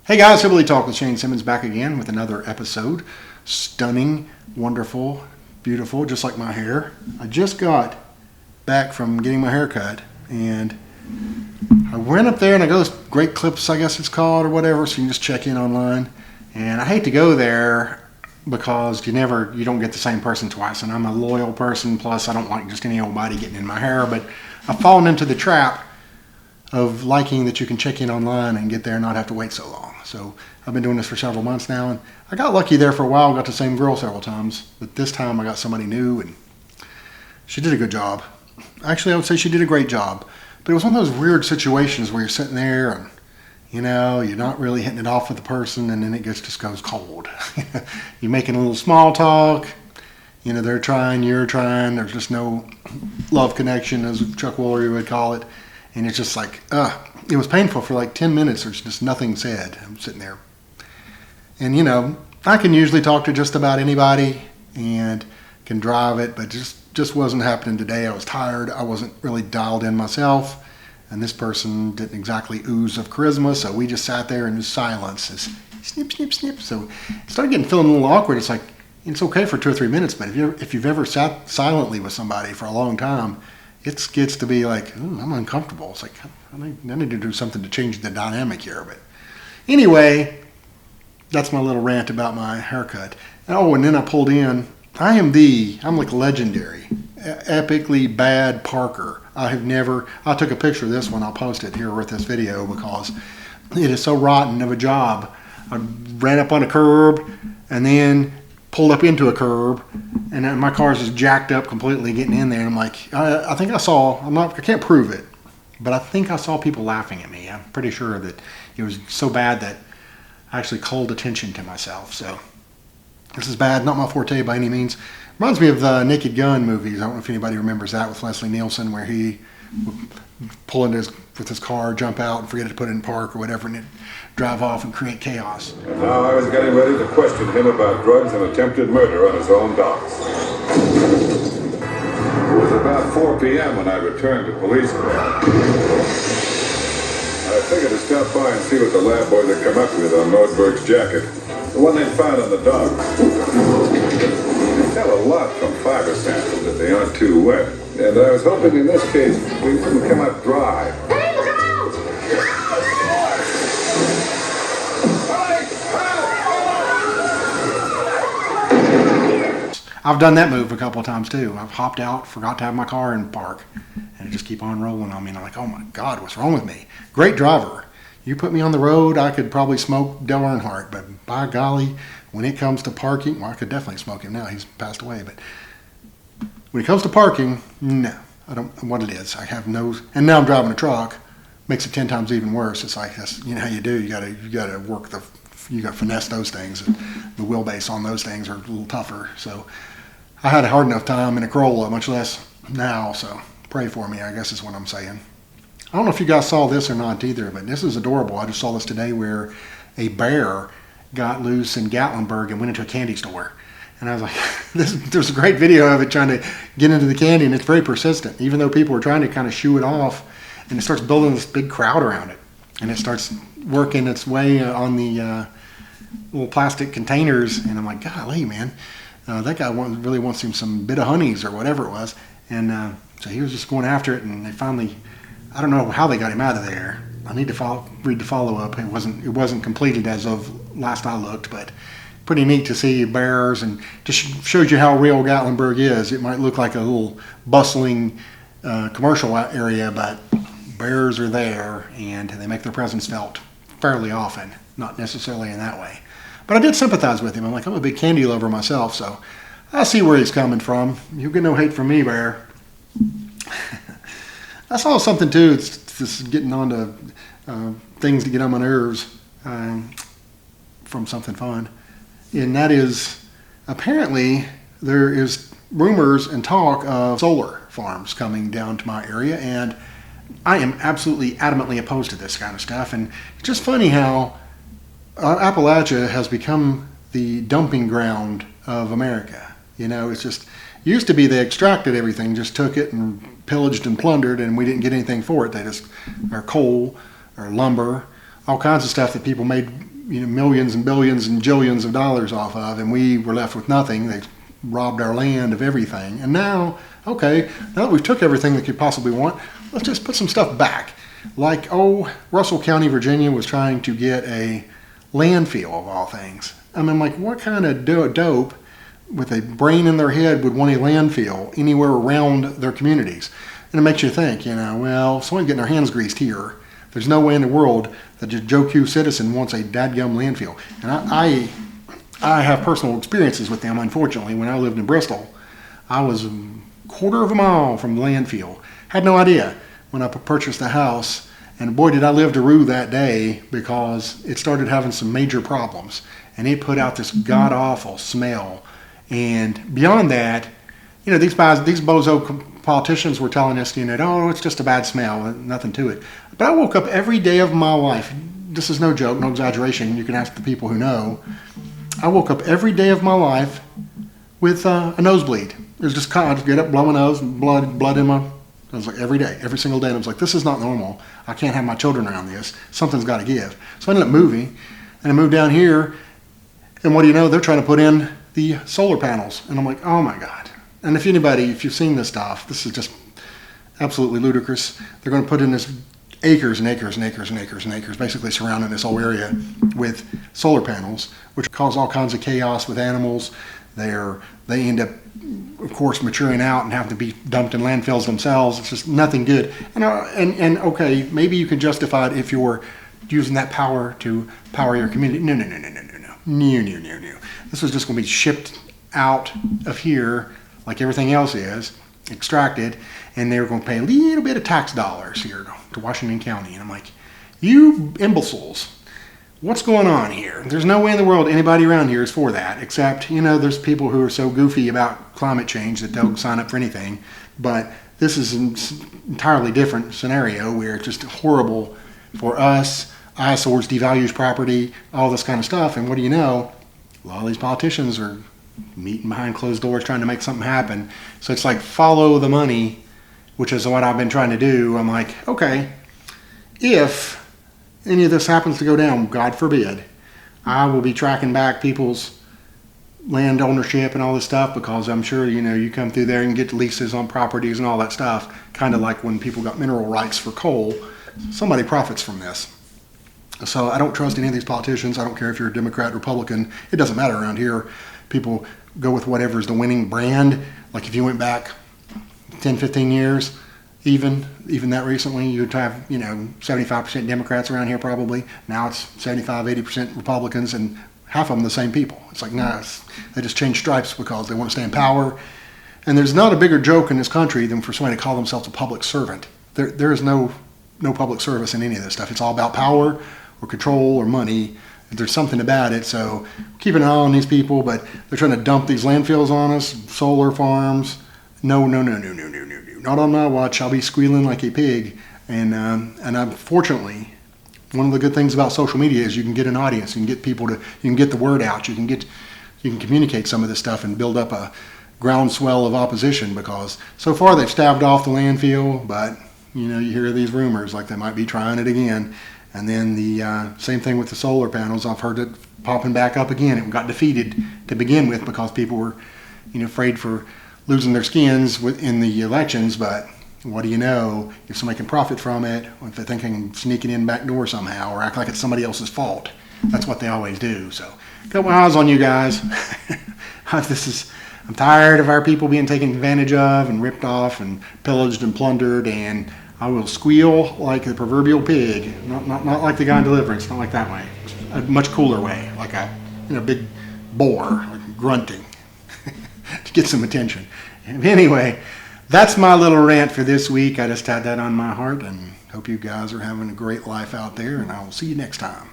Hey guys, Hillbilly Talk with Shane Simmons back again with another episode. Stunning, wonderful, beautiful, just like my hair. I just got back from getting my hair cut and I went up there and I go to Great Clips, I guess it's called, or whatever, so you can just check in online. And I hate to go there because you don't get the same person twice, and I'm a loyal person, plus I don't like just any old body getting in my hair, but I've fallen into the trap of liking that you can check in online and get there and not have to wait so long. So I've been doing this for several months now, and I got lucky there for a while, got the same girl several times, but this time I got somebody new and she did a good job. Actually, I would say she did a great job, but it was one of those weird situations where you're sitting there and you're not really hitting it off with the person, and then it just goes cold. You're making a little small talk, they're trying, you're trying, there's just no love connection, as Chuck Woolery would call it. And it's just like, it was painful for like 10 minutes. There's just nothing said. I'm sitting there. And, I can usually talk to just about anybody and can drive it, but just wasn't happening today. I was tired. I wasn't really dialed in myself. And this person didn't exactly ooze of charisma, so we just sat there in just silence. It's snip, snip, snip. So it started feeling a little awkward. It's like, it's okay for 2 or 3 minutes, but if you've ever sat silently with somebody for a long time, it gets to be like, I'm uncomfortable. It's like, I need to do something to change the dynamic here. But anyway, that's my little rant about my haircut. And then I pulled in. I'm like legendary, epically bad parker. I took a picture of this one. I'll post it here with this video because it is so rotten of a job. I ran up on a curb and then pulled up into a curb, and then my car's just jacked up completely getting in there. And I'm like, I can't prove it, but I think I saw people laughing at me. I'm pretty sure that it was so bad that I actually called attention to myself. So this is bad, not my forte by any means. Reminds me of the Naked Gun movies. I don't know if anybody remembers that with Leslie Nielsen, where he would pull in with his car, jump out, and forget to put it in park or whatever, and it'd drive off and create chaos. And now I was getting ready to question him about drugs and attempted murder on his own docks. It was about 4 p.m. when I returned to police court. I figured to stop by and see what the lab boys had come up with on Nordberg's jacket, the one they found on the docks. You can tell a lot from fiber samples if they aren't too wet, and I was hoping in this case we wouldn't come up dry. I've done that move a couple of times too. I've hopped out, forgot to have my car in park, and it just keep on rolling on me. And I'm like, oh my God, what's wrong with me? Great driver. You put me on the road, I could probably smoke Dale Earnhardt, but by golly, when it comes to parking, well, I could definitely smoke him now. He's passed away, but when it comes to parking, no, I don't know what it is. I have no, and now I'm driving a truck, makes it 10 times even worse. It's like, that's, how you do. You gotta work you got to finesse those things. The wheelbase on those things are a little tougher. So I had a hard enough time in a Corolla, much less now. So pray for me, I guess is what I'm saying. I don't know if you guys saw this or not either, but this is adorable. I just saw this today where a bear got loose in Gatlinburg and went into a candy store. And I was like, there's a great video of it trying to get into the candy, and it's very persistent. Even though people were trying to kind of shoo it off, and it starts building this big crowd around it. And it starts working its way on the little plastic containers, and I'm like, golly, man, that guy really wants him some bit of honeys or whatever it was. And so he was just going after it, and they finally, I don't know how they got him out of there. I need to read the follow-up. It wasn't completed as of last I looked, but pretty neat to see bears, and just shows you how real Gatlinburg is. It might look like a little bustling commercial area, but bears are there, and they make their presence felt fairly often, not necessarily in that way. But I did sympathize with him. I'm a big candy lover myself, so I see where he's coming from. You get no hate from me, bear. I saw something too. It's just getting on to things to get on my nerves from something fun. And that is, apparently there is rumors and talk of solar farms coming down to my area, and I am absolutely adamantly opposed to this kind of stuff. And it's just funny how Appalachia has become the dumping ground of America. It's just, used to be they extracted everything, just took it and pillaged and plundered, and we didn't get anything for it. They just, our coal, our lumber, all kinds of stuff that people made millions and billions and jillions of dollars off of, and we were left with nothing. They robbed our land of everything. And now, okay, now that we've took everything that you possibly want, let's just put some stuff back. Like, Russell County, Virginia was trying to get a landfill of all things. I mean, like, what kind of dope with a brain in their head would want a landfill anywhere around their communities? And it makes you think, well, someone's getting their hands greased here. There's no way in the world that a Joe Q citizen wants a dadgum landfill. And I have personal experiences with them, unfortunately. When I lived in Bristol, I was a quarter of a mile from the landfill. Had no idea when I purchased the house. And boy, did I live to rue that day, because it started having some major problems. And it put out this god-awful smell. And beyond that, these bozo politicians were telling us, it's just a bad smell, nothing to it. But I woke up every day of my life. This is no joke, no exaggeration. You can ask the people who know. I woke up every day of my life with a nosebleed. It was just I'd get up, blow my nose, blood in my. I was like every day, every single day. And I was like, this is not normal. I can't have my children around this. Something's got to give. So I ended up moving, and I moved down here. And what do you know? They're trying to put in the solar panels, and I'm like, oh my God. And if you've seen this stuff, this is just absolutely ludicrous. They're going to put in this acres and acres and acres and acres and acres, basically surrounding this whole area with solar panels, which cause all kinds of chaos with animals. They end up, of course, maturing out and have to be dumped in landfills themselves. It's just nothing good. And okay, maybe you can justify it if you're using that power to power your community. No. This is just going to be shipped out of here like everything else is, extracted, and they're going to pay a little bit of tax dollars here to Washington County. And I'm like, you imbeciles, what's going on here? There's no way in the world anybody around here is for that, except, there's people who are so goofy about climate change that they'll sign up for anything. But this is an entirely different scenario where it's just horrible for us. Eyesores, devalues property, all this kind of stuff. And what do you know? A lot of these politicians are meeting behind closed doors trying to make something happen. So it's like follow the money, which is what I've been trying to do. I'm like, okay, if any of this happens to go down, God forbid, I will be tracking back people's land ownership and all this stuff, because I'm sure, you come through there and get leases on properties and all that stuff, kind of like when people got mineral rights for coal. Somebody profits from this. So I don't trust any of these politicians. I don't care if you're a Democrat, Republican. It doesn't matter around here. People go with whatever is the winning brand. Like if you went back 10, 15 years, even that recently, you'd have, 75% Democrats around here probably. Now it's 75, 80% Republicans, and half of them the same people. It's like, they just change stripes because they want to stay in power. And there's not a bigger joke in this country than for somebody to call themselves a public servant. There is no public service in any of this stuff. It's all about power or control or money. There's something about it. So keep an eye on these people, but they're trying to dump these landfills on us, solar farms. No. Not on my watch. I'll be squealing like a pig. And unfortunately, one of the good things about social media is you can get an audience. You can get people you can get the word out. You can communicate some of this stuff and build up a groundswell of opposition, because so far they've stabbed off the landfill, but you hear these rumors like they might be trying it again. And then the same thing with the solar panels. I've heard it popping back up again. It got defeated to begin with because people were, afraid for losing their skins in the elections. But what do you know? If somebody can profit from it, or if they think they can sneak it in back door somehow, or act like it's somebody else's fault. That's what they always do. So, got my eyes on you guys. I'm tired of our people being taken advantage of and ripped off and pillaged and plundered, and I will squeal like the proverbial pig, not like the guy in Deliverance, not like that way. A much cooler way, like a big boar, like grunting to get some attention. And anyway, that's my little rant for this week. I just had that on my heart, and hope you guys are having a great life out there, and I will see you next time.